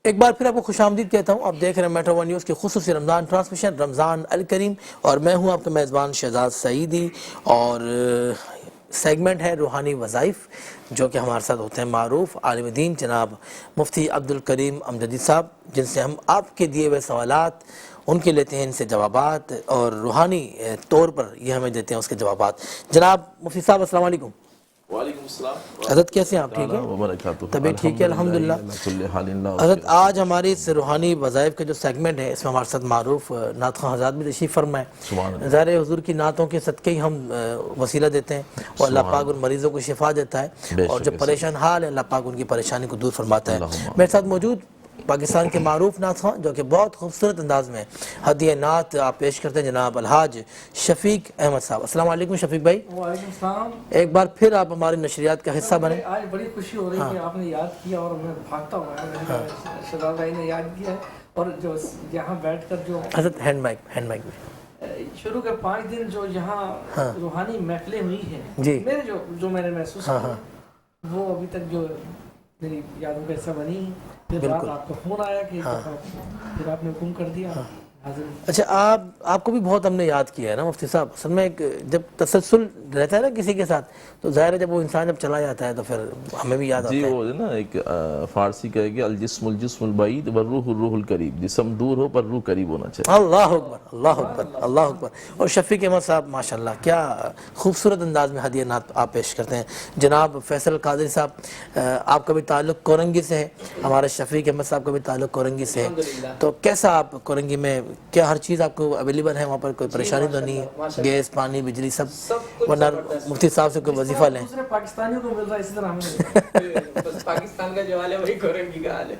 ایک بار پھر آپ کو خوش آمدید کہتا ہوں. آپ دیکھ رہے ہیں میٹرو ون نیوز کی خصوصی رمضان ٹرانسمیشن رمضان الکریم، اور میں ہوں آپ کا میزبان شہزاد سعیدی. اور سیگمنٹ ہے روحانی وظائف، جو کہ ہمارے ساتھ ہوتے ہیں معروف عالم دین جناب مفتی عبدالکریم امجدی صاحب، جن سے ہم آپ کے دیے ہوئے سوالات ان کے لیتے ہیں، ان سے جوابات، اور روحانی طور پر یہ ہمیں دیتے ہیں اس کے جوابات. جناب مفتی صاحب السلام علیکم. وعلیکم السلام. حضرت کیسے ہیں آپ؟ ٹھیک ہیں؟ طبیعت ٹھیک ہے الحمدللہ. الحمدللہ. حضرت آج ہماری اس روحانی وظائف کا جو سیگمنٹ ہے، اس میں ہمارے ساتھ معروف نعت خواں حضرات بھی تشریف فرما ہے. ظاہر حضور کی نعتوں کے صدقے ہی ہم وسیلہ دیتے ہیں، اور اللہ پاک ان مریضوں کو شفا دیتا ہے، اور جو پریشان حال ہے اللہ پاک ان کی پریشانی کو دور فرماتا ہے. میرے ساتھ موجود پاکستان کے معروف نعت خواں، جو کہ بہت خوبصورت انداز میں ہدیہ نعت آپ پیش کرتے ہیں، جناب الحاج شفیق احمد صاحب. السلام علیکم شفیق بھائی. وعلیکم السلام. ایک بار پھر آپ ہماری نشریات کا حصہ بنیں. آج بڑی خوشی ہو رہی ہے کہ آپ نے یاد کیا، اور میں بھاگتا ہوا شہزاد بھائی نے یاد کیا ہے. اور جو یہاں بیٹھ کر جو حضرت ہینڈ مائک شروع کے 5 دن جو یہاں روحانی محفلیں ہوئی ہیں، میرے جو میں نے محسوس کیا وہ ابھی تک جو میری یادوں کا حصہ بنی ہے. پھر رات آپ کا فون آیا کہ پھر آپ نے حکم کر دیا. اچھا، آپ کو بھی بہت ہم نے یاد کیا ہے نا مفتی صاحب. اصل میں جب تسلسل رہتا ہے نا کسی کے ساتھ، تو ظاہر ہے جب وہ انسان جب چلا جاتا ہے تو پھر ہمیں بھی یاد آتا ہے. جی وہ نا ایک فارسی کہے گا الجسم البعید والروح الروح القریب. جسم دور ہو پر روح قریب ہونا چاہیے. اللہ اکبر اللہ اکبر اللہ اکبر. اور شفیق احمد صاحب ماشاءاللہ کیا خوبصورت انداز میں ہدیہ نعت آپ پیش کرتے ہیں. جناب فیصل قادری صاحب، آپ کا بھی تعلق کورنگی سے ہے، ہمارے شفیق احمد صاحب کا بھی تعلق کورنگی سے ہے. تو کیسا آپ کورنگی میں کیا ہر چیز آپ کو اویلیبل ہے وہاں پر؟ کوئی پریشانی تو نہیں ہے؟ گیس پانی بجلی سب؟ ورنہ مفتی صاحب سے کوئی وظیفہ لیں. دوسرے پاکستانیوں کو مل رہا ہے، اسی طرح ہمیں پاکستان کا جو حال ہے وہی کورنگی کا حال ہے.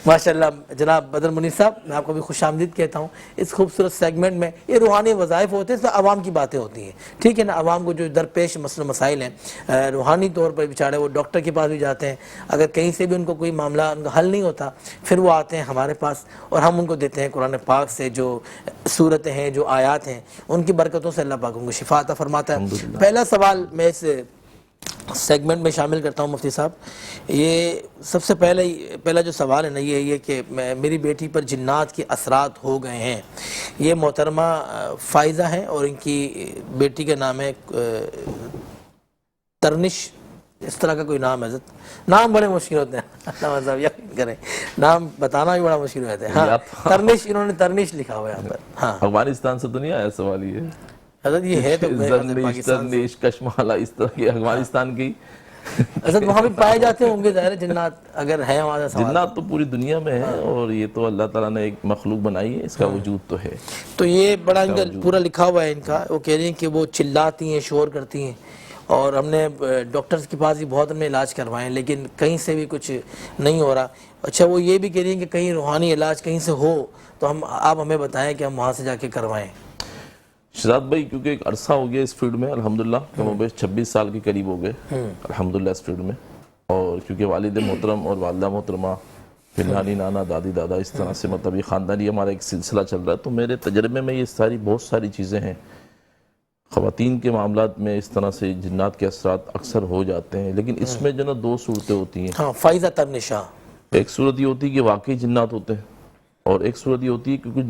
ماشاءاللہ. جناب بدر منیر صاحب، میں آپ کو بھی خوش آمدید کہتا ہوں اس خوبصورت سیگمنٹ میں. یہ روحانی وظائف ہوتے ہیں، اس میں عوام کی باتیں ہوتی ہیں، ٹھیک ہے نا. عوام کو جو درپیش مسئلہ مسائل ہیں روحانی طور پر بیچارے وہ ڈاکٹر کے پاس بھی جاتے ہیں، اگر کہیں سے بھی ان کو کوئی معاملہ ان کا حل نہیں ہوتا پھر وہ آتے ہیں ہمارے پاس، اور ہم ان کو دیتے ہیں قرآن پاک سے جو صورتیں ہیں، جو آیات ہیں، ان کی برکتوں سے اللہ پاک ان کو شفا عطا فرماتا ہے. پہلا سوال میں اس سیگمنٹ میں شامل کرتا ہوں مفتی صاحب. یہ سب سے پہلا جو سوال ہے نا یہ کہ میری بیٹی پر جنات کے اثرات ہو گئے ہیں. یہ محترمہ فائزہ ہیں، اور ان کی بیٹی کا نام ہے ترنش، اس طرح کا کوئی نام ہے. حضرت نام بڑے مشکل ہوتے ہیں، یقین کریں نام بتانا بھی بڑا مشکل ہوتا ہے. ہاں ترنش، انہوں نے ترنش لکھا ہوا ہے یہاں پر. ہاں افغانستان سے تو نہیں آیا سوال یہ؟ حضرت یہ ہے تو زرنیش کشمالہ اس طرح کی افغانستان کی حضرت وہاں بھی پائے جاتے ہوں گے ظاہر جنات، اگر ہیں وہاں سے. جنات تو پوری دنیا میں ہیں، اور یہ تو اللہ تعالیٰ نے ایک مخلوق بنائی ہے، اس کا وجود تو ہے. تو یہ بڑا ان کا پورا لکھا ہوا ہے ان کا. وہ کہہ رہی ہیں کہ وہ چلاتی ہیں، شور کرتی ہیں، اور ہم نے ڈاکٹرز کے پاس بھی بہت ہم نے علاج کروائے ہیں لیکن کہیں سے بھی کچھ نہیں ہو رہا. اچھا، وہ یہ بھی کہہ رہی ہیں کہ کہیں روحانی علاج کہیں سے ہو تو آپ ہمیں بتائیں کہ ہم وہاں سے جا کے کروائیں. شہزاد بھائی کیونکہ ایک عرصہ ہو گیا اس فیلڈ میں الحمدللہ، کم و بیش 26 سال کے قریب ہو گئے الحمدللہ اس فیلڈ میں. اور کیونکہ والد محترم اور والدہ محترمہ، پھر نانی نانا دادی دادا، اس طرح سے مطلب یہ خاندانی ہمارا ایک سلسلہ چل رہا ہے. تو میرے تجربے میں یہ بہت ساری چیزیں ہیں. خواتین کے معاملات میں اس طرح سے جنات کے اثرات اکثر ہو جاتے ہیں، لیکن اس میں جو نا 2 صورتیں ہوتی ہیں. ہاں، فائزہ ترنشا. ایک صورت یہ ہوتی ہے کہ واقعی جنات ہوتے ہیں، اور ایک صورت یہ ہوتی ہے کہ کچھ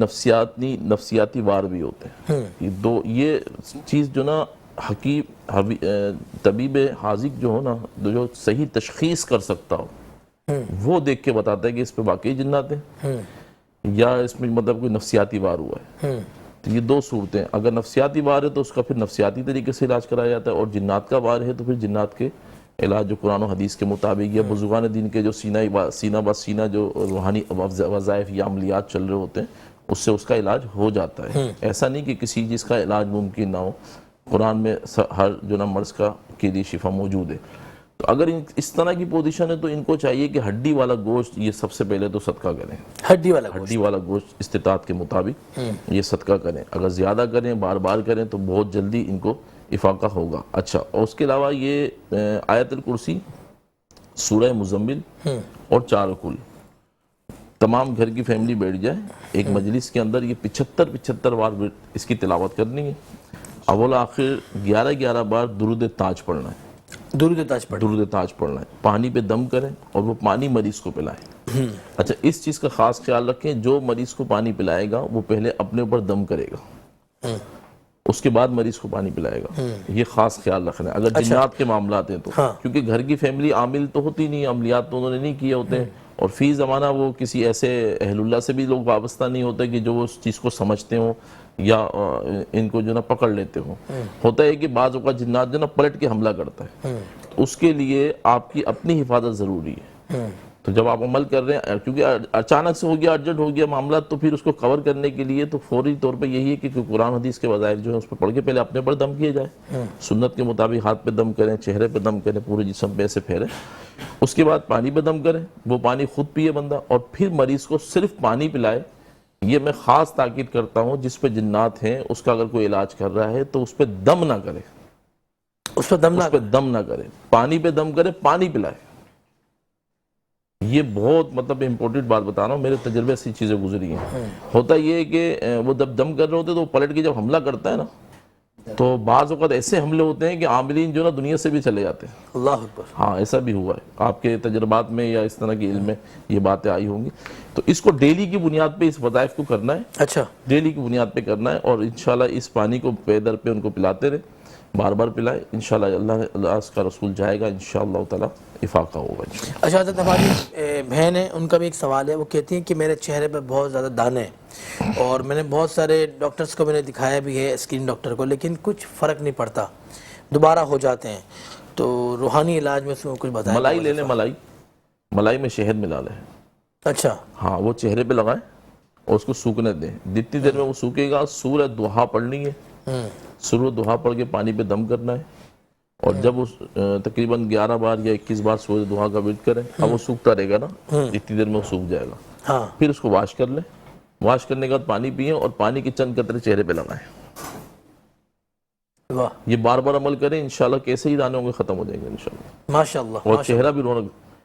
نفسیاتی وار بھی ہوتے ہیں. یہ چیز جو نا حکیم طبیب حاذق جو ہو نا، جو صحیح تشخیص کر سکتا ہو، وہ دیکھ کے بتاتا ہے کہ اس پہ واقعی جنات ہیں یا اس میں مطلب کوئی نفسیاتی وار ہوا ہے. تو یہ 2 صورتیں. اگر نفسیاتی وار ہے تو اس کا پھر نفسیاتی طریقے سے علاج کرایا جاتا ہے، اور جنات کا وار ہے تو پھر جنات کے علاج جو قرآن و حدیث کے مطابق یا بزرگان دین کے جو سینہ بہ سینہ جو روحانی وظائف یا عملیات چل رہے ہوتے ہیں، اس سے اس کا علاج ہو جاتا ہے. ایسا نہیں کہ کسی چیز کا علاج ممکن نہ ہو. قرآن میں ہر جو نا مرض کے لیے شفا موجود ہے. تو اگر اس طرح کی پوزیشن ہے تو ان کو چاہیے کہ ہڈی والا گوشت یہ سب سے پہلے تو صدقہ کریں. ہڈی والا گوشت استطاعت کے مطابق یہ صدقہ کریں. اگر زیادہ کریں، بار بار کریں، تو بہت جلدی ان کو افاقہ ہوگا. اچھا، اور اس کے علاوہ یہ آیت الکرسی، سورہ مزمل اور 4 کل تمام گھر کی فیملی بیٹھ جائے ایک مجلس کے اندر، یہ 75 بار اس کی تلاوت کرنی ہے. اول آخر 11 بار درود تاج پڑھنا ہے. درود تاج پڑھنا ہے. پانی پہ دم کریں اور وہ پانی مریض کو پلائیں. اچھا اس چیز کا خاص خیال رکھیں، جو مریض کو پانی پلائے گا وہ پہلے اپنے اوپر دم کرے گا، اس کے بعد مریض کو پانی پلائے گا، یہ خاص خیال رکھنا ہے اگر جنات کے معاملات ہیں تو، کیونکہ گھر کی فیملی عامل تو ہوتی نہیں، عملیات تو انہوں نے نہیں کیے ہوتے ہیں، اور فی زمانہ وہ کسی ایسے اہل اللہ سے بھی لوگ وابستہ نہیں ہوتے کہ جو اس چیز کو سمجھتے ہوں یا ان کو جو نا پکڑ لیتے ہوں۔ ہوتا ہے کہ بعض اوقات جنات جو نا پلٹ کے حملہ کرتا ہے، اس کے لیے آپ کی اپنی حفاظت ضروری ہے۔ تو جب آپ عمل کر رہے ہیں، کیونکہ اچانک سے ہو گیا، ارجنٹ ہو گیا معاملہ، تو پھر اس کو کور کرنے کے لیے تو فوری طور پہ یہی ہے کہ قرآن حدیث کے وظائف جو ہے اس پہ پڑھ کے پہلے اپنے پر دم کیے جائے، سنت کے مطابق ہاتھ پہ دم کریں، چہرے پہ دم کریں، پورے جسم پہ ایسے پھیریں، اس کے بعد پانی پہ دم کریں، وہ پانی خود پیے بندہ، اور پھر مریض کو صرف پانی پلائے۔ یہ میں خاص تاکید کرتا ہوں، جس پہ جنات ہیں اس کا اگر کوئی علاج کر رہا ہے تو اس پہ دم نہ کرے، اس پہ دم نہ کرے، پانی پہ دم کرے، پانی پلائے۔ یہ بہت مطلب امپورٹنٹ بات بتا رہا ہوں، میرے تجربے سے چیزیں گزری ہیں۔ ہوتا یہ ہے کہ وہ جب دم کر رہے ہوتے تو وہ پلٹ کے جب حملہ کرتا ہے نا، تو بعض اوقات ایسے حملے ہوتے ہیں کہ عاملین جو نا دنیا سے بھی چلے جاتے ہیں۔ اللہ اکبر۔ ہاں ایسا بھی ہوا ہے، آپ کے تجربات میں یا اس طرح کے علم میں یہ باتیں آئی ہوں گی۔ تو اس کو ڈیلی کی بنیاد پہ اس وظائف کو کرنا ہے، اچھا ڈیلی کی بنیاد پہ کرنا ہے، اور انشاءاللہ اس پانی کو پے در پہ ان کو پلاتے رہے، بار بار پلائے، انشاءاللہ اللہ اس کا رسول جائے گا، انشاءاللہ تعالی افاقہ ہوگا انشاءاللہ۔ اچھا حضرت ہماری بہن ہے، ان کا بھی ایک سوال ہے، وہ کہتی ہیں کہ میرے چہرے پہ بہت زیادہ دانے ہیں، اور میں نے بہت سارے ڈاکٹرز کو میں نے دکھایا بھی ہے، اسکن ڈاکٹر کو، لیکن کچھ فرق نہیں پڑتا، دوبارہ ہو جاتے ہیں، تو روحانی علاج میں اس میں کچھ بتائیں۔ ملائی لے لیں، ملائی میں شہد ملا لیں، اچھا ہاں وہ چہرے پہ لگائیں اور اس کو سوکھنے دیں، جتنی دیر میں وہ سوکھے گا سورہ دہا پڑھنی ہے، سورہ دہا پڑھ کے پانی پہ دم کرنا ہے، اور جب اس تقریباً 11 بار یا 21 بار سورہ دہا کا ورد کریں، اب وہ سوکھتا رہے گا نا، جتنی دیر میں وہ سوکھ جائے گا، ہاں پھر اس کو واش کر لیں، واش کرنے کے بعد پانی پئیں اور پانی کے چند قطرے چہرے پہ لگائیں۔ واہ یہ بار بار عمل کریں، انشاءاللہ کیسے ہی دانے ہوں گے ختم ہو جائیں گے انشاءاللہ، ماشاءاللہ، اور چہرہ بھی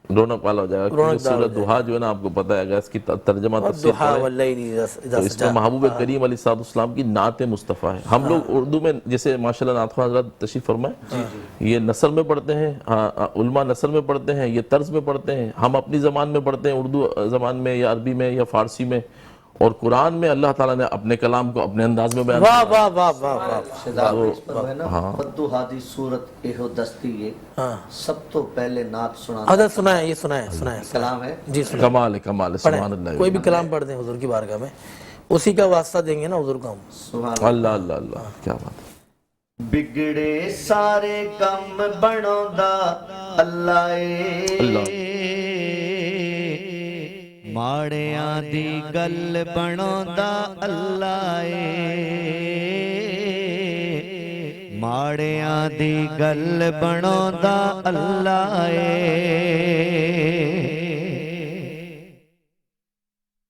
رونق والا ہو جائے گا، کیونکہ سورہ دہا جو ہے نا آپ کو پتہ ہے، اگر اس کی ترجمہ تفسیر دہا پڑھیں واللیل اذا تو اس میں محبوب کریم علیہ السلام کی نعت مصطفیٰ ہے۔ ہم لوگ اردو میں جیسے ماشاءاللہ نعت خواہ حضرات تشریف فرمائے، یہ نثر میں پڑھتے ہیں، علماء نثر میں پڑھتے ہیں، یہ طرز میں پڑھتے ہیں، ہم اپنی زبان میں پڑھتے ہیں، اردو زبان میں یا عربی میں یا فارسی میں، اور قرآن میں اللہ تعالیٰ نے اپنے کلام کو اپنے انداز میں بیان واہ واہ واہ واہ واہ، خدو ہادی صورت ایہو دستی یہ سب تو پہلے نعت سنا حضرت سنائیں، یہ سنائیں کلام ہے جی سنائیں، کمال ہے، کمال ہے، سبحان اللہ، کوئی بھی کلام پڑھ دیں حضور کی بارگاہ میں، اسی کا واسطہ دیں گے نا حضور کو ہم۔ سبحان اللہ اللہ اللہ، کیا بات ہے۔ بگڑے سارے کم بنوندا اللہ اے، ماڑیاں دی گل بنوندا اللہ اے، ماڑیاں دی گل بنوندا اللہ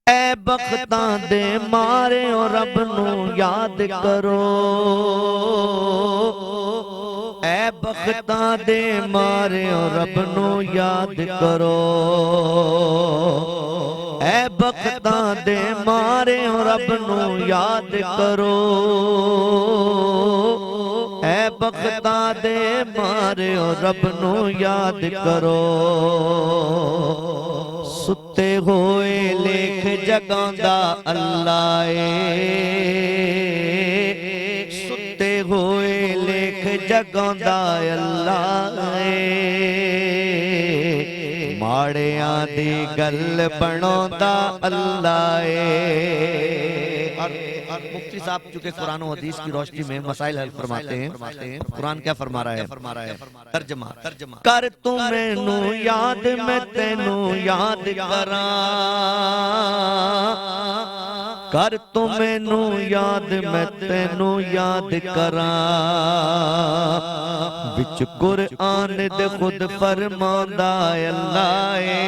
اے بختاں دے ماریو رب نو یاد کرو، اے بختاں دے ماریو رب نو یاد کرو، اے بختاں دے ماریو رب نو یاد کرو، اے بختاں دے ماریو رب نو یاد کرو، ستے ہوئے لکھ جگاندا اللہ اے، ستے ہوئے لکھ جگاندا اللہ اے، ماڑیاں دی گل بنوندا اللہ اے۔ اور مفتی صاحب چونکہ قرآن و حدیث کی روشنی میں مسائل حل فرماتے ہیں، قرآن کیا فرما رہا ہے؟ ترجمہ کر تو مینوں یاد میں تینوں یاد کراں، کر تو مینوں یاد میں تینوں یاد کراں، وچ قرآن دے خود فرماندا اللہ اے،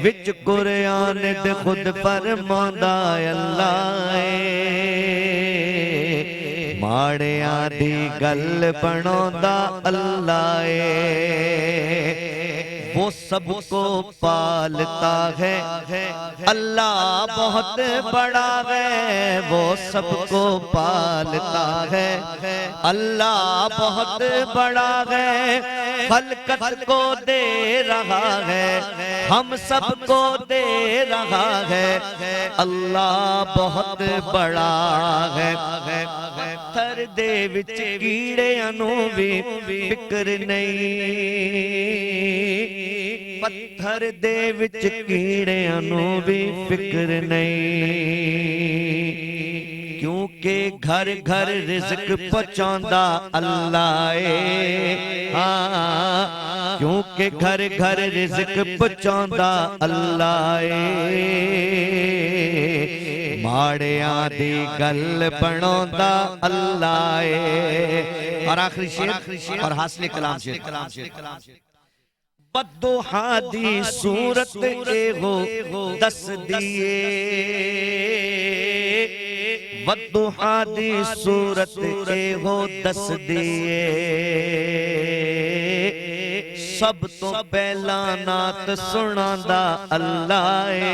وچ قرآن دے خود فرماندا اللہ اے، ماڑیاں دی گل بنوندا اللہ اے، وہ سب کو پالتا ہے اللہ بہت بڑا ہے، وہ سب کو پالتا ہے اللہ بہت بڑا ہے، خلقت کو دے رہا ہے ہم سب کو دے رہا ہے اللہ بہت بڑا ہے پتھر دے وچ کیڑیاں نوں وی فکر نہیں پتھر دے وچ کیڑیاں نوں وی فکر نہیں کیونکہ گھر گھر رزق پہنچاندا اللہ اے ہاں کیونکہ گھر گھر رزق پہنچاندا اللہ اے ماڑیاں دی گل بناوندا اللہ اے اور آخری شعر اور حاصل کلام شعر بدوحا دی صورت اے ہو دس دیے بدوحا دی صورت اے ہو دس دیے سب تو پہلا نعت سناندا اللہ اے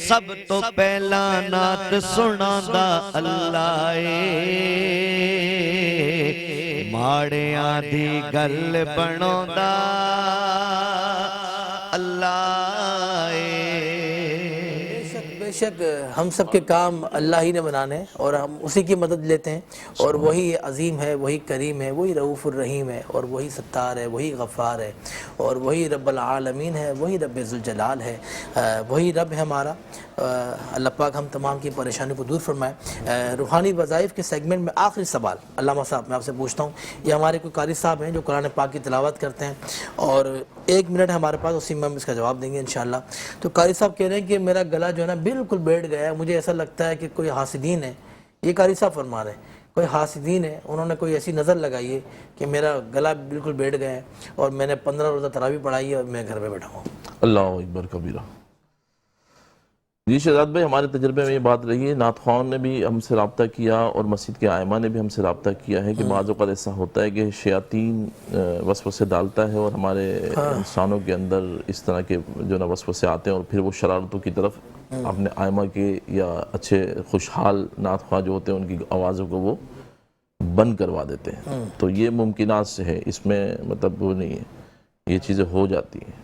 سب تو پہلا نعت سناندا اللہ اے ماڑیاں دی گل بناوندا اللہ اے بے شک ہم سب کے کام اللہ ہی نے بنانے ہیں اور ہم اسی کی مدد لیتے ہیں اور وہی عظیم ہے وہی کریم ہے وہی رؤوف الرحیم ہے اور وہی ستار ہے وہی غفار ہے اور وہی رب العالمین ہے وہی رب ذوالجلال ہے وہی رب ہے ہمارا اللہ پاک ہم تمام کی پریشانی کو دور فرمائے روحانی وظائف کے سیگمنٹ میں آخری سوال علامہ صاحب میں آپ سے پوچھتا ہوں یہ ہمارے کوئی قاری صاحب ہیں جو قرآن پاک کی تلاوت کرتے ہیں اور 1 منٹ ہمارے پاس اسی میں ہم اس کا جواب دیں گے انشاءاللہ تو قاری صاحب کہہ رہے ہیں کہ میرا گلا جو ہے نا بالکل بیٹھ گیا ہے مجھے ایسا لگتا ہے کہ کوئی حاسدین ہے یہ قاری صاحب فرما رہے ہیں کوئی حاسدین ہے انہوں نے کوئی ایسی نظر لگائی ہے کہ میرا گلا بالکل بیٹھ گیا ہے اور میں نے 15 روزہ تراویح پڑھائی ہے اور میں گھر میں بیٹھا ہوں اللہ اکبر کبیرہ جی شہزاد بھائی ہمارے تجربے میں یہ بات رہی ہے نعت خواہوں نے بھی ہم سے رابطہ کیا اور مسجد کے ائمہ نے بھی ہم سے رابطہ کیا ہے کہ بعض اوقات ایسا ہوتا ہے کہ شیاطین وسوسے ڈالتا ہے اور ہمارے انسانوں کے اندر اس طرح کے جو نا وسوسے آتے ہیں اور پھر وہ شرارتوں کی طرف اپنے ائمہ کے یا اچھے خوشحال نعت خواہ جو ہوتے ہیں ان کی آوازوں کو وہ بند کروا دیتے ہیں تو یہ ممکنات سے ہے اس میں مطلب وہ نہیں ہے یہ چیزیں ہو جاتی ہیں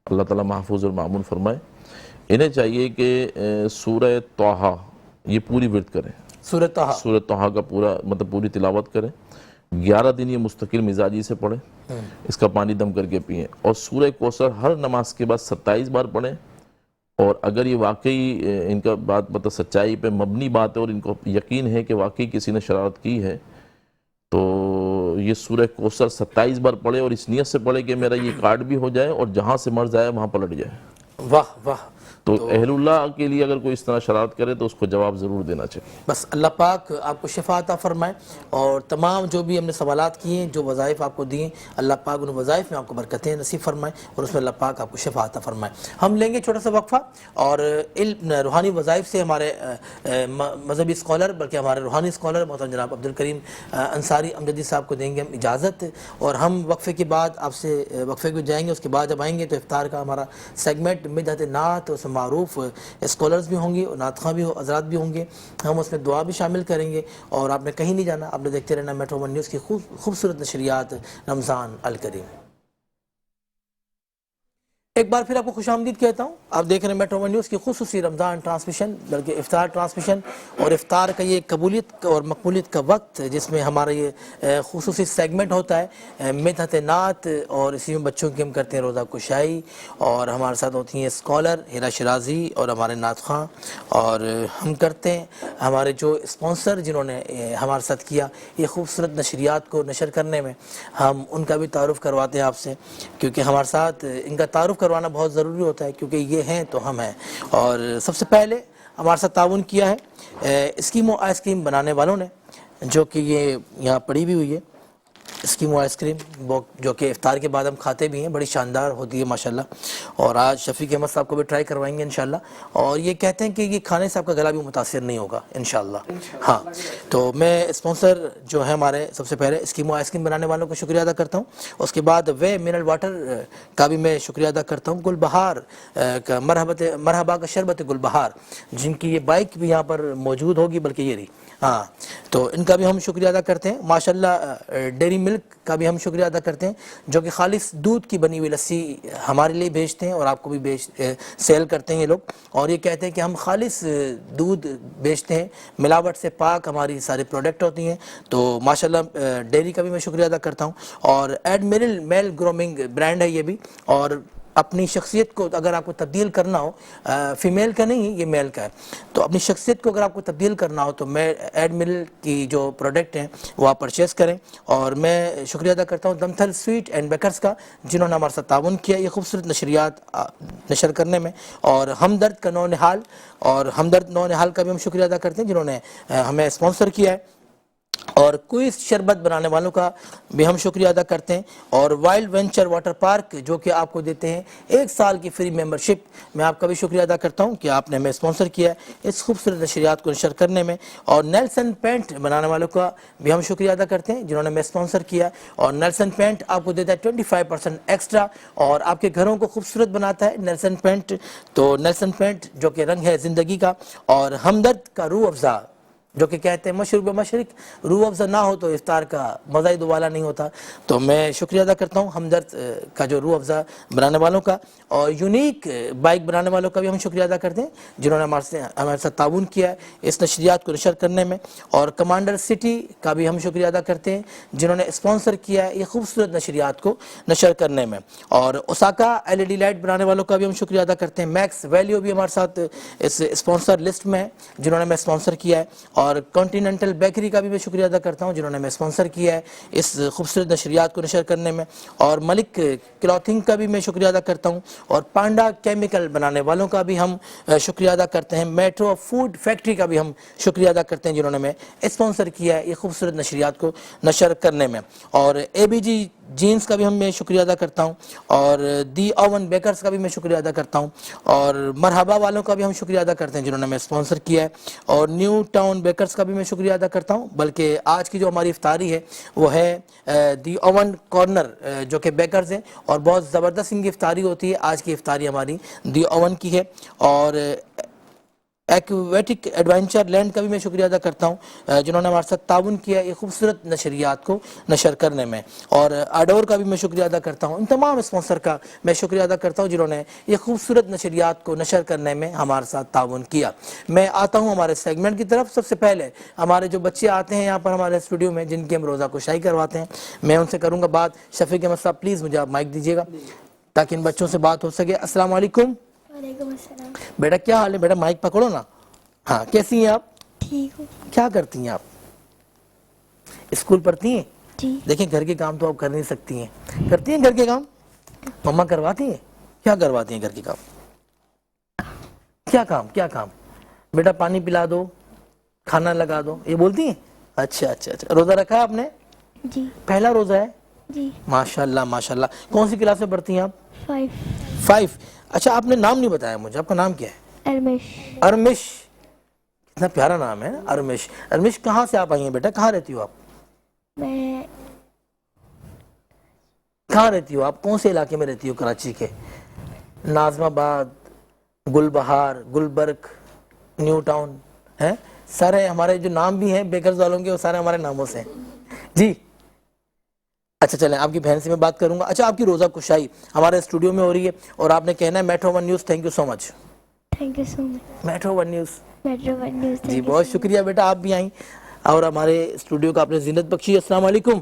اللہ تعالیٰ محفوظ اور معمون فرمائے انہیں چاہیے کہ سورہ طٰہٰ یہ پوری ورد کریں سورہ طٰہٰ کا پورا مطلب پوری تلاوت کریں 11 دن یہ مستقل مزاجی سے پڑھیں اس کا پانی دم کر کے پئیں اور سورہ کوثر ہر نماز کے بعد 27 بار پڑھیں اور اگر یہ واقعی ان کا بات مطلب سچائی پہ مبنی بات ہے اور ان کو یقین ہے کہ واقعی کسی نے شرارت کی ہے تو یہ سورہ کوثر 27 بار پڑھے اور اس نیت سے پڑھے کہ میرا یہ کارڈ بھی ہو جائے اور جہاں سے مرض آئے وہاں پلٹ جائے واہ واہ تو اہل اللہ کے لیے اگر کوئی اس طرح شرارت کرے تو اس کو جواب ضرور دینا چاہیے بس اللہ پاک آپ کو شفا عطا فرمائے اور تمام جو بھی ہم نے سوالات کیے ہیں جو وظائف آپ کو دیے اللہ پاک ان وظائف میں آپ کو برکتیں نصیب فرمائے اور اس میں اللہ پاک آپ کو شفا عطا فرمائے ہم لیں گے چھوٹا سا وقفہ اور علم روحانی وظائف سے ہمارے مذہبی اسکالر بلکہ ہمارے روحانی اسکالر محترم جناب عبدالکریم انصاری امجدی صاحب کو دیں گے ہم اجازت اور ہم وقفے کے بعد آپ سے وقفے کو جائیں گے اس کے بعد جب آئیں گے تو افطار کا ہمارا سیگمنٹ مدحت نعت اس معروف اسکالرز بھی ہوں گے اور نعت خواں بھی حضرات بھی ہوں گے ہم اس میں دعا بھی شامل کریں گے اور آپ نے کہیں نہیں جانا آپ نے دیکھتے رہنا میٹرو 1 نیوز کی خوبصورت نشریات رمضان الکریم ایک بار پھر آپ کو خوش آمدید کہتا ہوں آپ دیکھ رہے ہیں میٹرو 1 نیوز کی خصوصی رمضان ٹرانسمیشن بلکہ افطار ٹرانسمیشن اور افطار کا یہ قبولیت اور مقبولیت کا وقت جس میں ہمارا یہ خصوصی سیگمنٹ ہوتا ہے مدحت نعت اور اسی میں بچوں کی ہم کرتے ہیں روزہ کشائی اور ہمارے ساتھ ہوتی ہیں اسکالر ہیرا شرازی اور ہمارے نعت خواں اور ہم کرتے ہیں ہمارے جو اسپانسر جنہوں نے ہمارے ساتھ کیا یہ خوبصورت نشریات کو نشر کرنے میں ہم ان کا بھی تعارف کرواتے ہیں آپ سے کیونکہ ہمارے ساتھ ان کا تعارف کروانا بہت ضروری ہوتا ہے کیونکہ یہ ہیں تو ہم ہیں اور سب سے پہلے ہمارے ساتھ تعاون کیا ہے اسکیم و آئس کریم بنانے والوں نے جو کہ یہ یہاں پڑی بھی ہوئی ہے اسکیم و آئس کریم جو کہ افطار کے بعد ہم کھاتے بھی ہیں بڑی شاندار ہوتی ہے ماشاءاللہ اور آج شفیق احمد صاحب کو بھی ٹرائی کروائیں گے انشاءاللہ اور یہ کہتے ہیں کہ یہ کھانے سے آپ کا گلا بھی متاثر نہیں ہوگا انشاءاللہ ہاں تو میں اسپانسر جو ہے ہمارے سب سے پہلے اسکیم و آئس کریم بنانے والوں کو شکریہ ادا کرتا ہوں اس کے بعد وے منرل واٹر کا بھی میں شکریہ ادا کرتا ہوں گل بہار کا مرحبا کا شربت گل بہار جن کی یہ بائک بھی یہاں پر موجود ہوگی بلکہ یہ رہی ہاں تو ان کا بھی ہم شکریہ ادا کرتے ہیں ماشاءاللہ ڈیری ملک ملک کا بھی ہم شکریہ ادا کرتے ہیں جو کہ خالص دودھ کی بنی ہوئی لسی ہمارے لیے بھیجتے ہیں اور آپ کو بھی سیل کرتے ہیں یہ لوگ, اور یہ کہتے ہیں کہ ہم خالص دودھ بیچتے ہیں, ملاوٹ سے پاک ہماری سارے پروڈکٹ ہوتی ہیں. تو ماشاءاللہ ڈیری کا بھی میں شکریہ ادا کرتا ہوں. اور ایڈمرل میل گرومنگ برانڈ ہے یہ بھی, اور اپنی شخصیت کو اگر آپ کو تبدیل کرنا ہو, فیمیل کا نہیں یہ میل کا ہے, تو اپنی شخصیت کو اگر آپ کو تبدیل کرنا ہو تو ایڈمرل کی جو پروڈکٹ ہیں وہ آپ پرچیز کریں. اور میں شکریہ ادا کرتا ہوں دمتھل سویٹ اینڈ بیکرز کا جنہوں نے ہمارے ساتھ تعاون کیا یہ خوبصورت نشریات نشر کرنے میں, اور ہمدرد کا نونہال, اور ہمدرد نونہال کا بھی ہم شکریہ ادا کرتے ہیں جنہوں نے ہمیں اسپانسر کیا ہے, اور کوئز شربت بنانے والوں کا بھی ہم شکریہ ادا کرتے ہیں, اور وائلڈ وینچر واٹر پارک جو کہ آپ کو دیتے ہیں 1 سال کی فری ممبرشپ, میں آپ کا بھی شکریہ ادا کرتا ہوں کہ آپ نے ہمیں اسپانسر کیا ہے اس خوبصورت نشریات کو نشر کرنے میں. اور نیلسن پینٹ بنانے والوں کا بھی ہم شکریہ ادا کرتے ہیں جنہوں نے ہمیں اسپانسر کیا, اور نیلسن پینٹ آپ کو دیتا ہے 25% ایکسٹرا اور آپ کے گھروں کو خوبصورت بناتا ہے نیلسن پینٹ. تو نیلسن پینٹ جو کہ رنگ ہے زندگی کا, اور ہمدرد کا روح افزا جو کہ کہتے ہیں مشرب مشرق, روح افزا نہ ہو تو افطار کا مزہ ہی دوبالا نہیں ہوتا. تو میں شکریہ ادا کرتا ہوں ہمدرد کا جو روح افزا بنانے والوں کا, اور یونیک بائک بنانے والوں کا بھی ہم شکریہ ادا کرتے ہیں جنہوں نے ہمارے ساتھ تعاون کیا ہے اس نشریات کو نشر کرنے میں. اور کمانڈر سٹی کا بھی ہم شکریہ ادا کرتے ہیں جنہوں نے اسپانسر کیا ہے یہ خوبصورت نشریات کو نشر کرنے میں. اور اوساکا LED لائٹ بنانے والوں کا بھی ہم شکریہ ادا کرتے ہیں. میکس ویلیو بھی ہمارے ساتھ اس اسپانسر لسٹ میں ہے جنہوں نے ہمیں اسپانسر کیا ہے. اور کانٹیننٹل بیکری کا بھی میں شکریہ ادا کرتا ہوں جنہوں نے ہمیں اسپانسر کیا ہے اس خوبصورت نشریات کو نشر کرنے میں. اور ملک کلوتھنگ کا بھی میں شکریہ ادا کرتا ہوں, اور پانڈا کیمیکل بنانے والوں کا بھی ہم شکریہ ادا کرتے ہیں. میٹرو فوڈ فیکٹری کا بھی ہم شکریہ ادا کرتے ہیں جنہوں نے ہمیں اسپانسر کیا ہے یہ خوبصورت نشریات کو نشر کرنے میں. اور ABG جینز کا بھی میں شکریہ ادا کرتا ہوں, اور دی اوون بیکرز کا بھی میں شکریہ ادا کرتا ہوں, اور مرحبا والوں کا بھی ہم شکریہ ادا کرتے ہیں جنہوں نے ہمیں اسپانسر کیا ہے, اور نیو ٹاؤن بیکرز کا بھی میں شکریہ ادا کرتا ہوں. بلکہ آج کی جو ہماری افطاری ہے وہ ہے دی اوون کارنر جو کہ بیکرز ہیں, اور بہت زبردست ان کی افطاری ہوتی ہے. آج کی افطاری ہماری دی اوون کی ہے. اور ایکویٹک ایڈونچر لینڈ کا بھی میں شکریہ ادا کرتا ہوں جنہوں نے ہمارے ساتھ تعاون کیا یہ خوبصورت نشریات کو نشر کرنے میں. اور اڈور کا بھی میں شکریہ ادا کرتا ہوں. ان تمام اسپانسر کا میں شکریہ ادا کرتا ہوں جنہوں نے یہ خوبصورت نشریات کو نشر کرنے میں ہمارے ساتھ تعاون کیا. میں آتا ہوں ہمارے سیگمنٹ کی طرف. سب سے پہلے ہمارے جو بچے آتے ہیں یہاں پر ہمارے اسٹوڈیو میں جن کی ہم روزہ کشائی کرواتے ہیں, میں ان سے کروں گا بات. شفیق احمد صاحب پلیز مجھے آپ مائک دیجیے گا تاکہ ان بچوں سے بات ہو سکے. السلام علیکم. وعلیکم السلام. بیٹا کیا حال ہے؟ بیٹا مائک پکڑو نا. ہاں کیسی ہیں آپ؟ ٹھیک ہوں. کیا کرتی ہیں آپ؟ اسکول پڑھتی ہیں؟ جی. دیکھیں گھر کے کام تو آپ کر نہیں سکتی ہیں, کرتی ہیں گھر کے کام؟ مما کرواتی ہیں؟ کیا کرواتی ہیں گھر کے کام؟ کیا کام؟ بیٹا پانی پلا دو, کھانا لگا دو, یہ بولتی ہیں؟ اچھا. روزہ رکھا ہے آپ نے؟ جی. پہلا روزہ ہے؟ جی. ماشاءاللہ. کون سی کلاس میں پڑھتی ہیں آپ؟ 5. اچھا آپ نے نام نہیں بتایا مجھے, آپ کا نام کیا ہے؟ ارمش. کتنا پیارا نام ہے ارمش. ارمش کہاں سے آپ آئی ہیں بیٹا؟ کہاں رہتی ہو آپ؟ میں کہاں رہتی ہو آپ؟ کون سے علاقے میں رہتی ہو کراچی کے؟ ناظم آباد, گل بہار, گلبرگ, نیو ٹاؤن ہیں سارے ہمارے جو نام بھی ہیں بیکرز والوں کے وہ سارے ہمارے ناموں سے ہیں جی. اچھا چلیں آپ کی بہن سے میں بات کروں گا. اچھا آپ کی روزہ کشائی ہمارے اسٹوڈیو میں ہو رہی ہے اور آپ نے کہنا ہے metro one news thank you so much. Thank you so much. Metro one news جی جی بہت شکریہ بیٹا آپ بھی آئیں اور ہمارے اسٹوڈیو کا آپ نے زینت بخشی. السلام علیکم.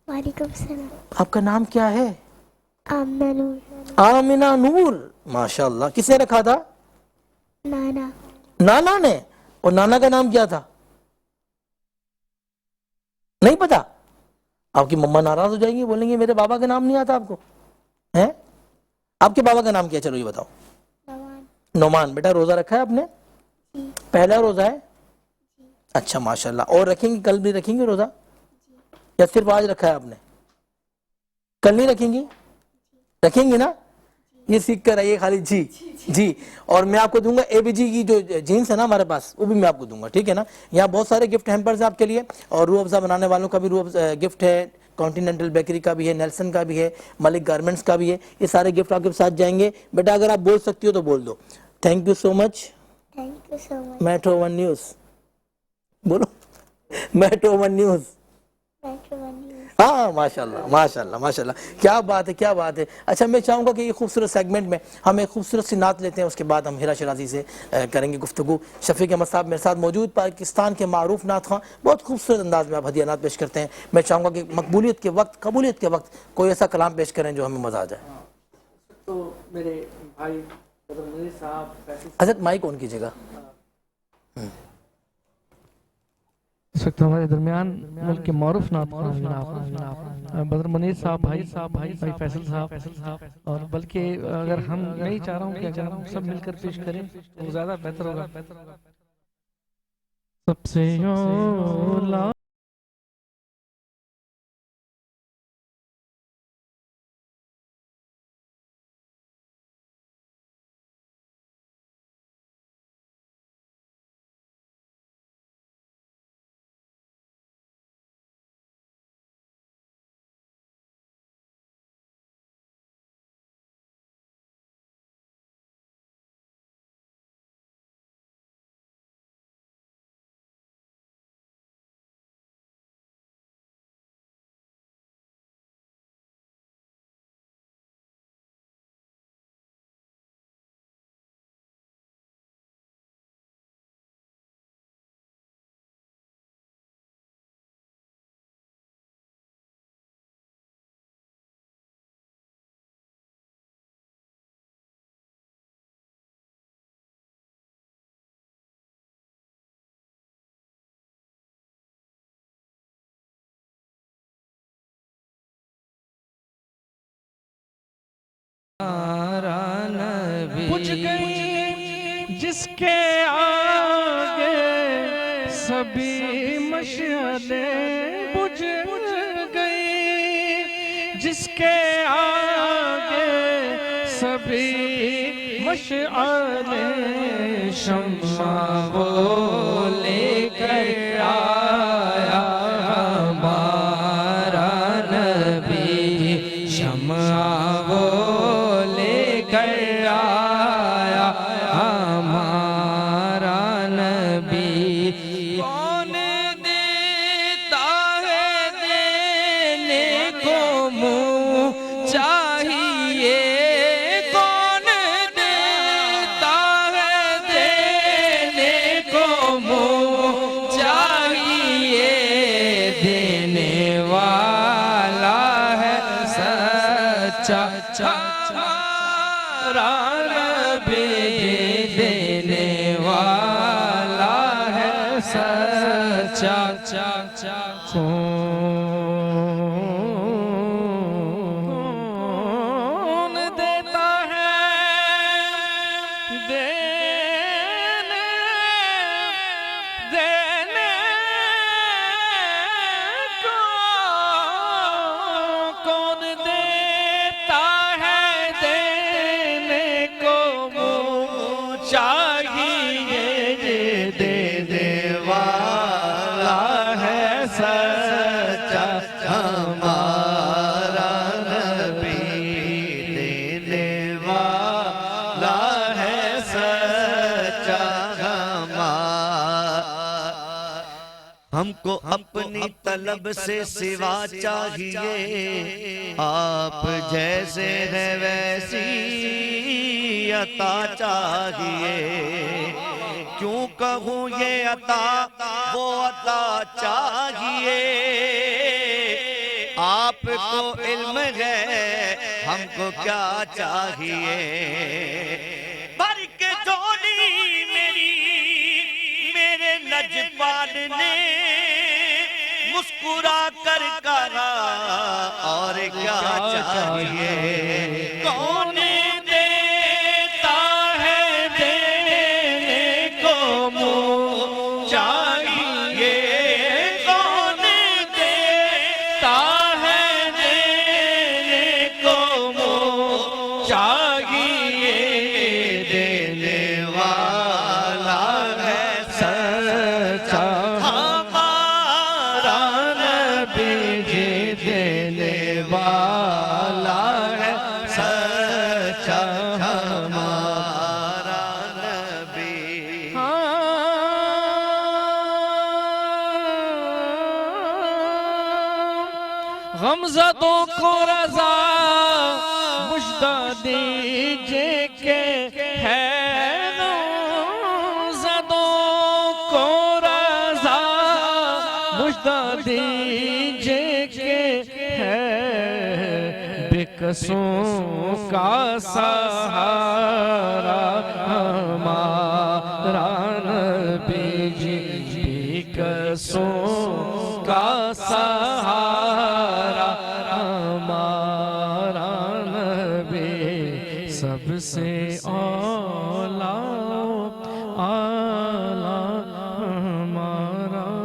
وعلیکم السلام. آپ کا نام کیا ہے؟ آمنہ نور. آمنہ نور. ماشاءاللہ. کس نے رکھا تھا؟ نانا. نانا نے. اور نانا کا نام کیا تھا؟ نہیں پتا؟ آپ کی مما ناراض ہو جائیں گی, بولیں گے میرے بابا کا نام نہیں آتا آپ کو. ہیں آپ کے بابا کا نام کیا؟ چلو یہ بتاؤ. نعمان. بیٹا روزہ رکھا ہے آپ نے؟ پہلا روزہ ہے؟ اچھا ماشاءاللہ. اور رکھیں گی؟ کل بھی رکھیں گے روزہ یا صرف آج رکھا ہے آپ نے؟ کل نہیں رکھیں گی؟ رکھیں گے نا؟ یہ سیکھ کر آئیے خالی جی. اور میں آپ کو دوں گا ABG کی جو جینس ہے نا ہمارے پاس وہ بھی میں آپ کو دوں گا, ٹھیک ہے نا. یہاں بہت سارے گفٹ ہیمپرز ہیں آپ کے لیے, اور روح افزا بنانے والوں کا بھی روح گفٹ ہے, کانٹیننٹل بیکری کا بھی ہے, نیلسن کا بھی ہے, ملک گارمنٹس کا بھی ہے. یہ سارے گفٹ آپ کے ساتھ جائیں گے. بیٹا اگر آپ بول سکتی ہو تو بول دو. Thank you so much. Thank you so much. Metro one news بولو. Metro one news. ہاں ماشاءاللہ ماشاءاللہ ماشاءاللہ، کیا بات ہے کیا بات ہے۔ اچھا میں چاہوں گا کہ یہ خوبصورت سیگمنٹ میں ہم ایک خوبصورت سی نعت لیتے ہیں، اس کے بعد ہم ہیرا شیرازی سے کریں گے گفتگو۔ شفیق احمد صاحب میرے ساتھ موجود، پاکستان کے معروف نعت خواں، بہت خوبصورت انداز میں آپ ہدیہ نعت پیش کرتے ہیں۔ میں چاہوں گا کہ مقبولیت کے وقت، قبولیت کے وقت کوئی ایسا کلام پیش کریں جو ہمیں مزہ آ جائے۔ تو میرے بھائی بدر منیر صاحب، فیصل حضرت مائک آن کیجیے گا۔ اس وقت ہمارے درمیان ملک کے معروف نعت خواں جناب بدر منیر صاحب، بھائی فیصل صاحب، اور بلکہ اگر ہم، میں ہی چاہ رہا ہوں کہ اگر ہم سب مل کر پیش کریں تو زیادہ بہتر ہوگا۔ سب سے اولا بجھ گئی جس کے آگے سبھی مشعلیں، بجھ گئی جس کے آگے سبھی مشعلیں، شمع وہ لے کر آیا ہمارا نبی، شمع وہ لے کر آیا ہمارا نبی۔ کون دیتا ہے دینے کو منہ چاہیے، کون دیتا ہے دینے کو منہ چاہیے، دینے والا ہے سچا ہمارا نبی، دینے والا ہے سچا۔ کون دیتا ہے دینے کو، کون دیتا ہے دینے کو منہ چاہیے، دینے والا ہے سچا ہمارا نبی، دینے والا ہے سچا ہمارا۔ ہم کو اپنی طلب سے سوا چاہیے، آپ جیسے ہیں ویسی عطا چاہیے، کیوں کہوں یہ عطا وہ عطا چاہیے، آپ کو علم ہے ہم کو کیا چاہیے، بھر کے جھولی میری میرے نجفان نے مسکرا کر کہا اور کیا چاہیے، کون دیتا ہے دینے کو منہ چاہیے، کون دیتا ہے دینے کو منہ چاہیے، دینے والا ہے سچا ہمارا نبی، دینے والا ہے سچا ہمارا نبی۔ زدوں کو رضا مجدہ دیجئے کہ ہے زدوں کو رضا مجدہ دیجئے کہ ہے بے کسوں کا سہارا ہمارا نبی جی، بے کسوں کا سہارا ہمارا نبی، سب سے اولا ہمارا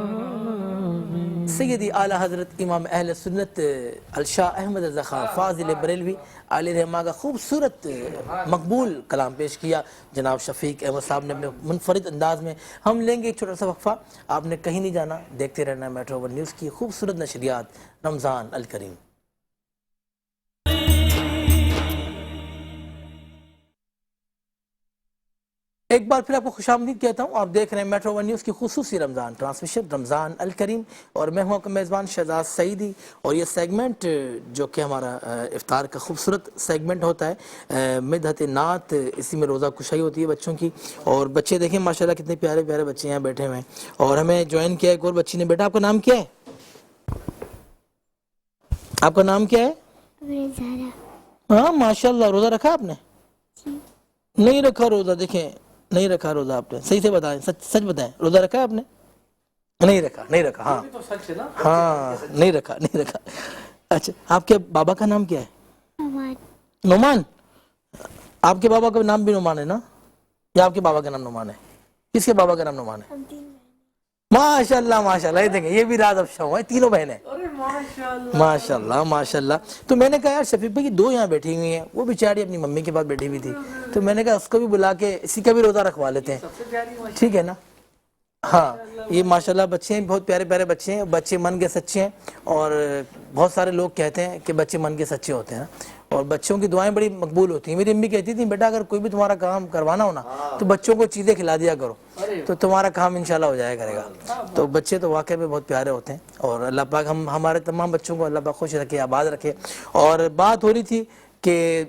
نبی۔ سیدی اعلیٰ حضرت امام اہل سنت الشاہ احمد رضا خان فاضل بریلوی علیہ رحمہ کا خوبصورت مقبول کلام پیش کیا جناب شفیق احمد صاحب نے اپنے منفرد انداز میں۔ ہم لیں گے ایک چھوٹا سا وقفہ، آپ نے کہیں نہیں جانا، دیکھتے رہنا میٹرو ون نیوز کی خوبصورت نشریات رمضان الکریم۔ ایک بار پھر آپ کو خوش آمدید کہتا ہوں، آپ دیکھ رہے ہیں میٹرو ون نیوز کی خصوصی رمضان ٹرانسمیشن رمضان الکریم، اور میں ہوں آپ کا میزبان شہزاد سعیدی، اور یہ سیگمنٹ جو کہ ہمارا افطار کا خوبصورت سیگمنٹ ہوتا ہے، مدحت نعت، اسی میں روزہ کشائی ہوتی ہے بچوں کی، اور بچے دیکھیں ماشاءاللہ کتنے پیارے پیارے بچے یہاں بیٹھے ہوئے ہیں، اور ہمیں جوائن کیا ایک اور بچی نے۔ بیٹا آپ کا نام کیا ہے؟ آپ کا نام کیا ہے؟ ہاں ماشاءاللہ، روزہ رکھا آپ نے؟ نہیں رکھا روزہ، دیکھیں نہیں رکھا روزہ آپ نے، صحیح سے بتائیں، سچ بتائیں، روزہ رکھا آپ نے؟ نہیں رکھا، ہاں ہاں نہیں رکھا۔ اچھا، آپ کے بابا کا نام کیا ہے؟ نعمان۔ آپ کے بابا کا نام بھی نعمان ہے نا، یا آپ کے بابا کا نام نعمان ہے؟ کس کے بابا کا نام نعمان ہے؟ ماشاءاللہ ماشاءاللہ، یہ دیکھیں یہ بھی راز افشا ہوا ہے، تینوں بہنیں ماشاءاللہ ماشاءاللہ۔ تو میں نے کہا یار شفیق بھائی دو یہاں بیٹھی ہوئی ہیں، وہ بیچاری اپنی ممی کے پاس بیٹھی ہوئی تھی، تو میں نے کہا اس کو بھی بلا کے اسی کا بھی روزہ رکھوا لیتے ہیں، ٹھیک ہے نا؟ ہاں یہ ماشاءاللہ بچے ہیں، بہت پیارے پیارے بچے ہیں، بچے من کے سچے ہیں، اور بہت سارے لوگ کہتے ہیں کہ بچے من کے سچے ہوتے ہیں، اور بچوں کی دعائیں بڑی مقبول ہوتی ہیں۔ میری امی کہتی تھی بیٹا اگر کوئی بھی تمہارا کام کروانا ہو نا تو بچوں کو چیزیں کھلا دیا کرو تو تمہارا کام انشاءاللہ ہو جایا کرے گا۔ تو بچے تو واقعی میں بہت پیارے ہوتے ہیں، اور اللہ پاک ہمارے تمام بچوں کو اللہ پاک خوش رکھے، آباد رکھے۔ اور بات ہو رہی تھی کہ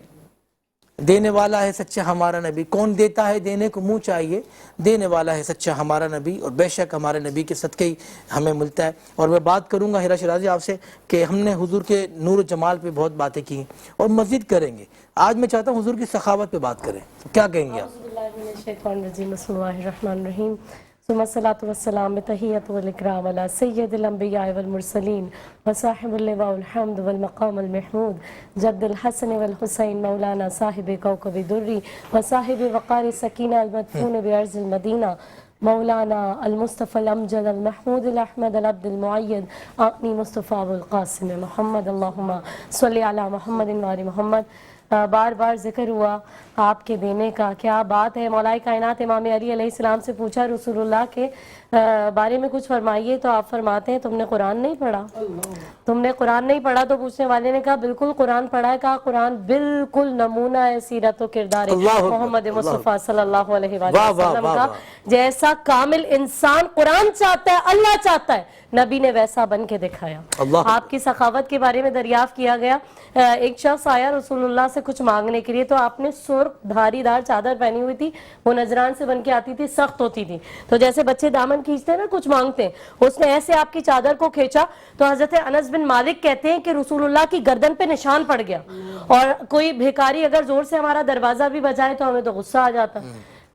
دینے والا ہے سچا ہمارا نبی، کون دیتا ہے دینے کو منہ چاہیے، دینے والا ہے سچا ہمارا نبی، اور بے شک ہمارے نبی کے صدقے ہی ہمیں ملتا ہے۔ اور میں بات کروں گا ہیرا شرازی آپ سے کہ ہم نے حضور کے نور و جمال پہ بہت باتیں کی اور مزید کریں گے، آج میں چاہتا ہوں حضور کی سخاوت پہ بات کریں، تو کیا کہیں گے آپ؟ اعوذ باللہ من الشیطان الرجیم، بسم اللہ الرحمن الرحیم، ثم الصلاۃ والسلام بتحیۃ والاکرام علی سید الانبیاء والمرسلین وصاحب اللواء الحمد والمقام المحمود جد الحسن والحسین مولانا صاحب کوكب دری وصاحب وقار سکینہ المدفون بارض المدینہ مولانا المصطفى الامجد المحمود الاحمد العبد المعید آقنی مصطفیٰ ابو القاسم محمد، اللہم صلی علی محمد وآل محمد۔ بار بار ذکر ہوا آپ کے دینے کا، کیا بات ہے۔ مولا کائنات امام علی علیہ السلام سے پوچھا رسول اللہ کے بارے میں کچھ فرمائیے، تو آپ فرماتے ہیں تم نے قرآن نہیں پڑھا، تم نے قرآن نہیں پڑھا۔ تو پوچھنے والے نے کہا بالکل قرآن پڑھا ہے، کہا قرآن بالکل نمونہ ہے سیرت و کردار محمد مصطفیٰ صلی اللہ علیہ وسلم کا، جیسا کامل انسان قرآن چاہتا ہے، اللہ چاہتا ہے، نبی نے ویسا بن کے دکھایا۔ آپ کی سخاوت کے بارے میں دریافت کیا گیا، ایک شخص آیا رسول اللہ سے کچھ مانگنے کے لیے، تو آپ نے سرخ دھاری دار چادر پہنی ہوئی تھی، وہ نجران سے بن کے آتی تھی، سخت ہوتی تھی، تو جیسے بچے دامن کھینچتے ہیں نا کچھ مانگتے ہیں، اس نے ایسے آپ کی چادر کو کھینچا تو حضرت انس بن مالک کہتے ہیں کہ رسول اللہ کی گردن پہ نشان پڑ گیا، اور کوئی بھیکاری اگر زور سے ہمارا دروازہ بھی بجائے تو ہمیں تو غصہ آ جاتا۔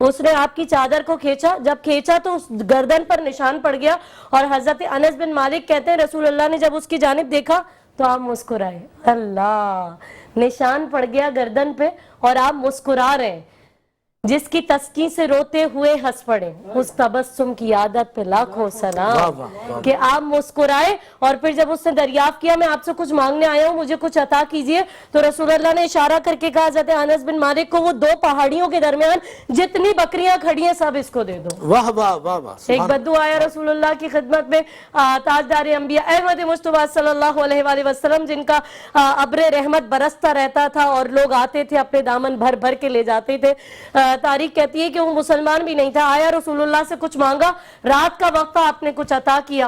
اس نے آپ کی چادر کو کھینچا، جب کھینچا تو اس گردن پر نشان پڑ گیا، اور حضرت انس بن مالک کہتے ہیں رسول اللہ نے جب اس کی جانب دیکھا تو آپ مسکرائے۔ اللہ، نشان پڑ گیا گردن پہ اور آپ مسکرا رہے ہیں۔ جس کی تسکین سے روتے ہوئے ہنس پڑے، اس تبسم کی عادت پہ لاکھوں سلام کہ آپ مسکرائے۔ اور پھر جب اس نے دریافت کیا میں آپ سے کچھ مانگنے آیا ہوں، مجھے کچھ عطا کیجئے، تو رسول اللہ نے اشارہ کر کے کہا حضرت انس بن مالک کو وہ دو پہاڑیوں کے درمیان جتنی بکریاں کھڑی ہیں سب اس کو دے دو۔ واہ واہ واہ واہ۔ ایک بدو آیا رسول اللہ کی خدمت میں، تاجدار انبیاء احمد مصطفیٰ صلی اللہ علیہ وآلہ وسلم، جن کا ابر رحمت برستا رہتا تھا اور لوگ آتے تھے اپنے دامن بھر بھر کے لے جاتے تھے۔ تاریخ کہتی ہے کہ وہ مسلمان بھی نہیں تھا، آیا رسول اللہ سے کچھ مانگا، رات کا وقت تھا، آپ نے کچھ عطا کیا۔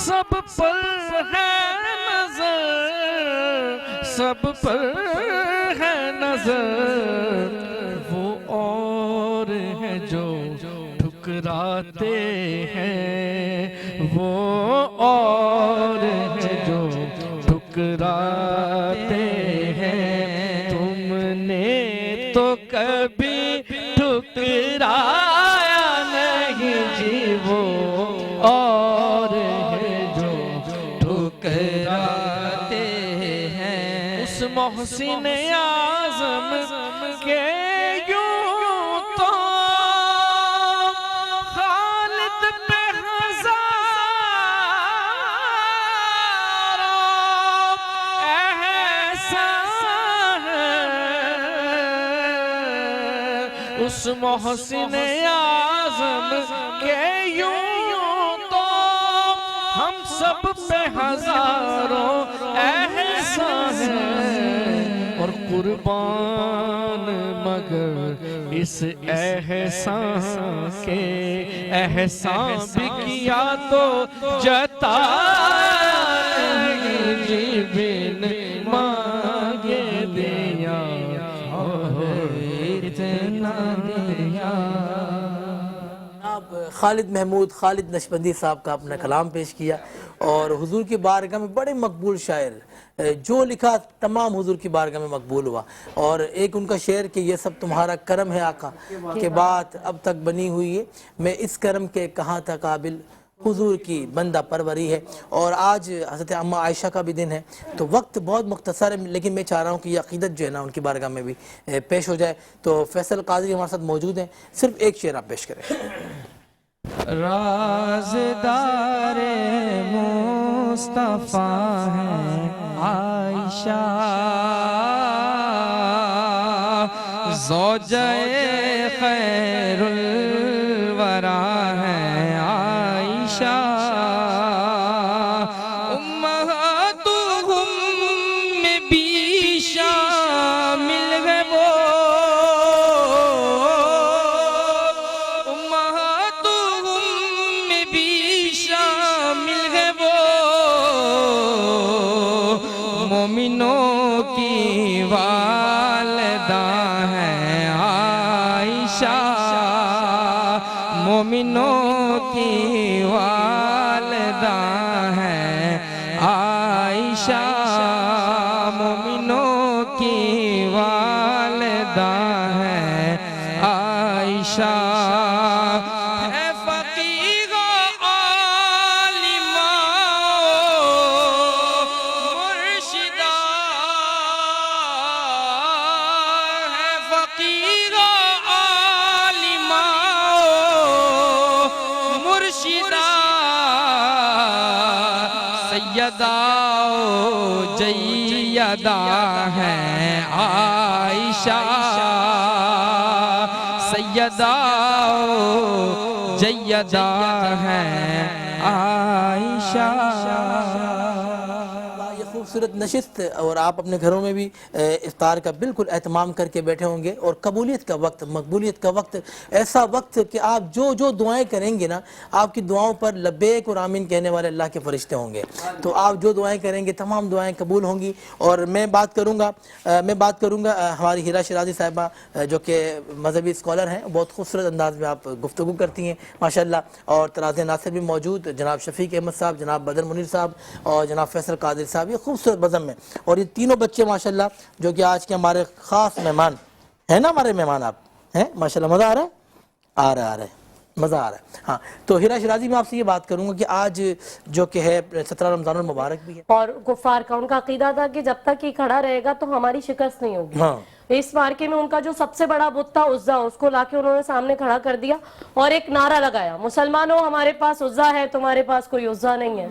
سب پر ہے نظر، سب پر ہے نظر، وہ اور ہے جو ٹھکراتے ہیں، وہ اور ہے جو ٹھکراتے ہیں، تم نے تو کبھی ٹھکرایا نہیں جی، وہ اور ہے جو ٹھکراتے ہیں، اس محسن اعظم کے یوں تو خالد پہ ہزاروں احسان ہے، اس محسن اعظم کے یوں تو ہم سب پہ ہزاروں احسان ہے، اور قربان مگر اس احسان کے، احسان بھی کیا تو جتایا نہیں جی، بن مانگے دیا اور اتنا دیا۔ جناب خالد محمود خالد نشبندی صاحب کا اپنا کلام پیش کیا، اور حضور کی بارگاہ میں بڑے مقبول شاعر، جو لکھا تمام حضور کی بارگاہ میں مقبول ہوا، اور ایک ان کا شعر کہ یہ سب تمہارا کرم ہے آقا کہ بات اب تک بنی ہوئی ہے، میں اس کرم کے کہاں تھا قابل، حضور کی بندہ پروری ہے۔ اور آج حضرت اماں عائشہ کا بھی دن ہے، تو وقت بہت مختصر ہے، لیکن میں چاہ رہا ہوں کہ یہ عقیدت جو ہے نا ان کی بارگاہ میں بھی پیش ہو جائے، تو فیصل قادری ہمارے ساتھ موجود ہیں، صرف ایک شعر آپ پیش کریں۔ رازدار مصطفیٰ ہے عائشہ، زوجہ خیر الورا ہے عائشہ، امہاتہم میں بھی شامل ہے وہ، مومنوں کی والدہ ہیں عائشہ، مومنوں کی والدہ ہیں عائشہ، مومنوں کی والدہ ہیں عائشہ، ہے فقیر عالمہ مرشدہ، ہے فقیر عالمہ مرشدہ، سیدہ و جیدہ ہیں عائشہ، سیدہ و جیدہ ہیں عائشہ۔ یہ خوبصورت نشست، اور آپ اپنے گھروں میں بھی افطار کا بالکل اہتمام کر کے بیٹھے ہوں گے، اور قبولیت کا وقت، مقبولیت کا وقت، ایسا وقت کہ آپ جو دعائیں کریں گے نا، آپ کی دعاؤں پر لبیک اور آمین کہنے والے اللہ کے فرشتے ہوں گے، تو آپ جو دعائیں کریں گے تمام دعائیں قبول ہوں گی۔ اور میں بات کروں گا ہماری ہیرا شیرازی صاحبہ، جو کہ مذہبی اسکالر ہیں، بہت خوبصورت انداز میں آپ گفتگو کرتی ہیں ماشاءاللہ، اور طراز ناصر بھی موجود، جناب شفیق احمد صاحب، جناب بدر منیر صاحب، اور جناب فیصل قادری صاحب، یہ خوبصورت بزم ہے، اور یہ تینوں بچے ماشاءاللہ جو کہ آج کے ہمارے خاص مہمان ہیں نا، ہمارے مہمان آپ ہیں ماشاءاللہ۔ مزہ آ رہا ہے؟ آ رہا ہے، مزہ آ رہا ہے۔ ہاں، تو ہیرا شیرازی میں آپ سے یہ بات کروں گا کہ آج جو کہ ہے 17 رمضان المبارک بھی ہے، اور کفار کا ان کا عقیدہ تھا کہ جب تک یہ کھڑا رہے گا تو ہماری شکست نہیں ہوگی۔ ہاں، اس مارکے میں ان کا جو سب سے بڑا بت تھا عزا، اس کو لا کے انہوں نے سامنے کھڑا کر دیا اور ایک نعرہ لگایا، مسلمانوں ہمارے پاس عزا ہے، تمہارے پاس کوئی عزا نہیں ہے۔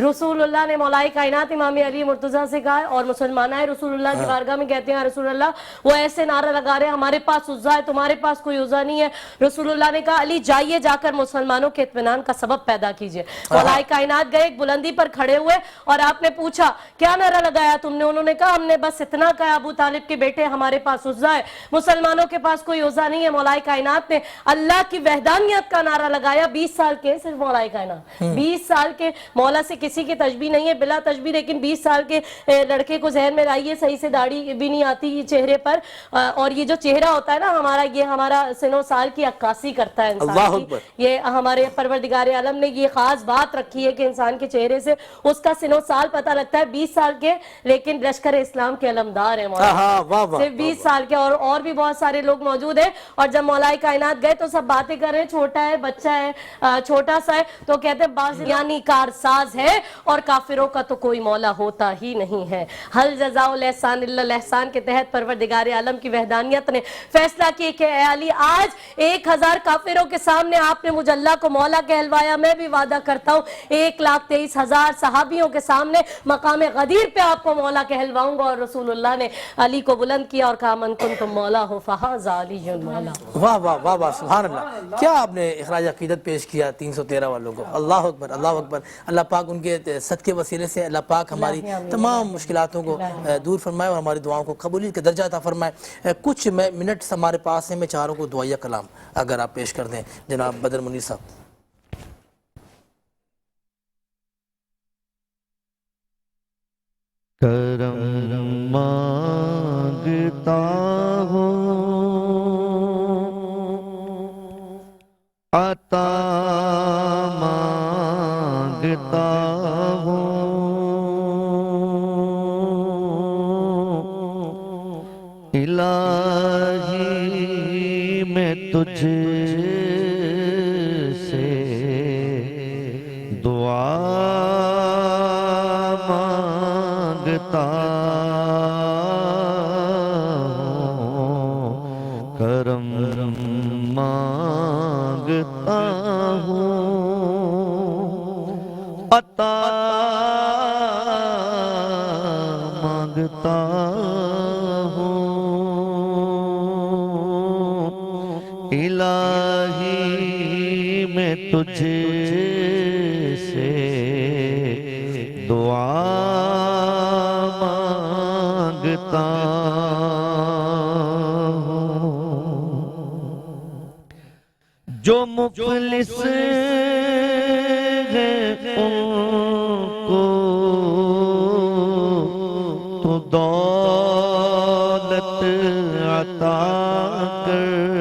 رسول اللہ نے مولا کائنات امام علی مرتضیٰ سے کہا، اور مسلمان آئے رسول اللہ کی بارگاہ میں کہتے ہیں رسول اللہ وہ ایسے نعرہ لگا رہے ہیں ہمارے پاس عزا ہے، تمہارے پاس کوئی عزا نہیں ہے۔ رسول اللہ نے کہا علی جائیے جا کر مسلمانوں کے اطمینان کا سبب پیدا کیجئے۔ مولا کائنات گئے، ایک بلندی پر کھڑے ہوئے اور آپ نے پوچھا کیا نعرہ لگایا تم نے؟ انہوں نے کہا ہم نے بس اتنا کہا ابو طالب کے بیٹے ہمارے ہمارے پاس عزا ہے، مسلمانوں کے پاس کوئی عزا نہیں ہے۔ مولا کائنات نے اللہ کی وحدانیت کا نعرہ لگایا 20 سال کے، صرف مولا کائنات 20 سال کے، مولا سے کسی کی تشبیہ نہیں ہے بلا تشبیہ، لیکن 20 سال کے لڑکے کو ذہن میں لائیے، صحیح سے داڑھی بھی نہیں آتی یہ چہرے پر، اور یہ جو چہرہ ہوتا ہے نا ہمارا، یہ ہمارا سن و سال کی عکاسی کرتا ہے انسان کی۔ یہ ہمارے پروردگار عالم نے یہ خاص بات رکھی ہے کہ انسان کے چہرے سے اس کا سن و سال پتہ لگتا ہے۔ 20 سال کے لیکن لشکر اسلام کے علمدار ہیں مولا، صرف 20 سال کے، اور بھی بہت سارے لوگ موجود ہیں۔ اور جب مولا کائنات گئے تو سب باتیں کر رہے ہیں، چھوٹا ہے، بچہ ہے، چھوٹا سا ہے، تو کہتے ہیں باز یعنی کارساز ہے، اور کافروں کا تو کوئی مولا ہوتا ہی نہیں ہے۔ حل جزاء الاحسان الا الاحسان کے تحت پروردگار عالم کی وحدانیت نے فیصلہ کی کہ اے علی آج 1000 کافروں کے سامنے آپ نے مجھ اللہ کو مولا کہلوایا، میں بھی وعدہ کرتا ہوں 1,23,000 صحابیوں کے سامنے مقام غدیر پہ آپ کو مولا کہلواؤں گا۔ اور رسول اللہ نے علی کو بلند کیا اور کہا من کنتم مولا ہو فہذا علی مولا۔ واہ واہ واہ واہ، سبحان اللہ، کیا آپ نے اخراج عقیدت پیش کیا 313 والوں کو۔ اللہ اکبر، اللہ اکبر۔ اللہ پاک ان کے صدقے وسیلے سے اللہ پاک ہماری تمام مشکلاتوں کو دور فرمائے اور ہماری دعاؤں کو قبولیت کا درجہ عطا فرمائے۔ کچھ منٹس ہمارے پاس ہیں، میں چاہ رہا ہوں کو دعائیہ کلام اگر آپ پیش کر دیں جناب بدر منیر صاحب۔ کرم مانگتا ہوں، عطا مانگتا ہوں، الہی میں تجھ سے دعا مانگتا ہوں، کرم مانگتا ہوں، عطا مانگتا ہوں، الہی میں تجھ سے دعا مانگتا ہوں، جو مفلس ہیں ان کو تو دولت عطا کر،